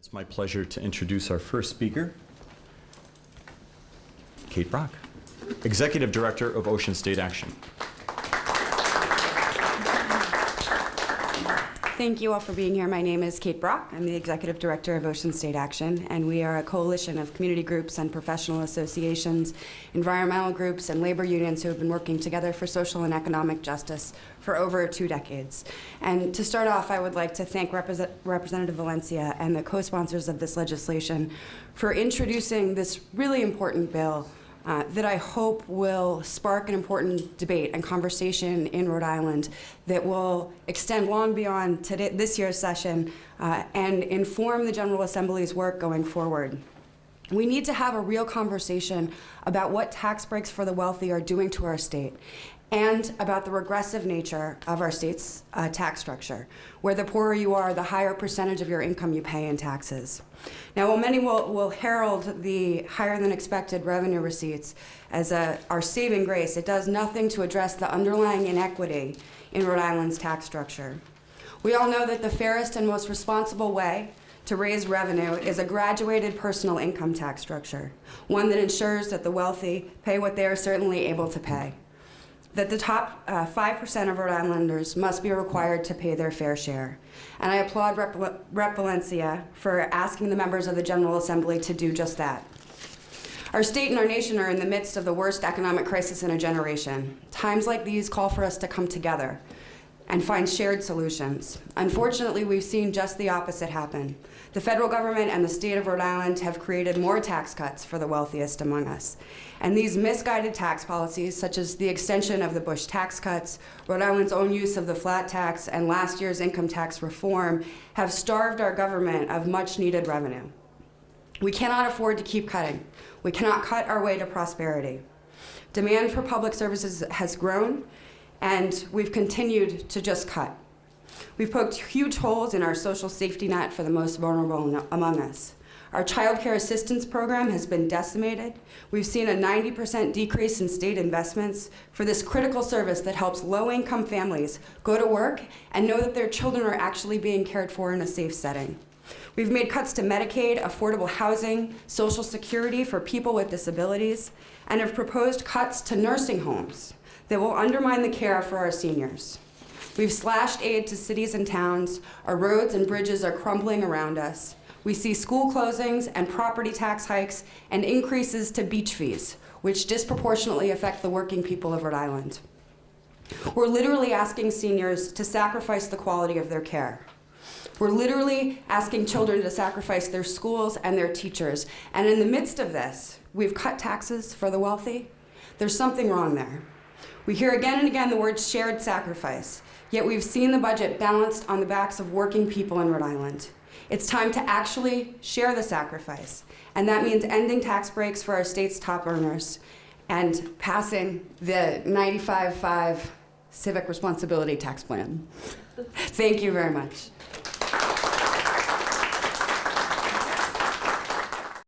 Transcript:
It's my pleasure to introduce our first speaker, Kate Brock, Executive Director of Ocean State Action. Thank you all for being here. My name is Kate Brock. I'm the Executive Director of Ocean State Action, and we are a coalition of community groups and professional associations, environmental groups, and labor unions who have been working together for social and economic justice for over 2 decades. And to start off, I would like to thank Representative Valencia and the co-sponsors of this legislation for introducing this really important bill that I hope will spark an important debate and conversation in Rhode Island that will extend long beyond this year's session and inform the General Assembly's work going forward. We need to have a real conversation about what tax breaks for the wealthy are doing to our state and about the regressive nature of our state's tax structure, where the poorer you are, the higher percentage of your income you pay in taxes. Now, while many will herald the higher than expected revenue receipts as our saving grace, it does nothing to address the underlying inequity in Rhode Island's tax structure. We all know that the fairest and most responsible way to raise revenue is a graduated personal income tax structure, one that ensures that the wealthy pay what they are certainly able to pay, that the top 5% of Rhode Islanders must be required to pay their fair share. And I applaud Rep. Valencia for asking the members of the General Assembly to do just that. Our state and our nation are in the midst of the worst economic crisis in a generation. Times like these call for us to come together and find shared solutions. Unfortunately, we've seen just the opposite happen. The federal government and the state of Rhode Island have created more tax cuts for the wealthiest among us. And these misguided tax policies, such as the extension of the Bush tax cuts, Rhode Island's own use of the flat tax, and last year's income tax reform, have starved our government of much needed revenue. We cannot afford to keep cutting. We cannot cut our way to prosperity. Demand for public services has grown, and we've continued to just cut. We've poked huge holes in our social safety net for the most vulnerable among us. Our child care assistance program has been decimated. We've seen a 90% decrease in state investments for this critical service that helps low-income families go to work and know that their children are actually being cared for in a safe setting. We've made cuts to Medicaid, affordable housing, Social Security for people with disabilities, and have proposed cuts to nursing homes that will undermine the care for our seniors. We've slashed aid to cities and towns. Our roads and bridges are crumbling around us. We see school closings and property tax hikes and increases to beach fees, which disproportionately affect the working people of Rhode Island. We're literally asking seniors to sacrifice the quality of their care. We're literally asking children to sacrifice their schools and their teachers. And in the midst of this, we've cut taxes for the wealthy. There's something wrong there. We hear again and again the word shared sacrifice, yet we've seen the budget balanced on the backs of working people in Rhode Island. It's time to actually share the sacrifice, and that means ending tax breaks for our state's top earners and passing the 95.5 Civic Responsibility Tax Plan. Thank you very much.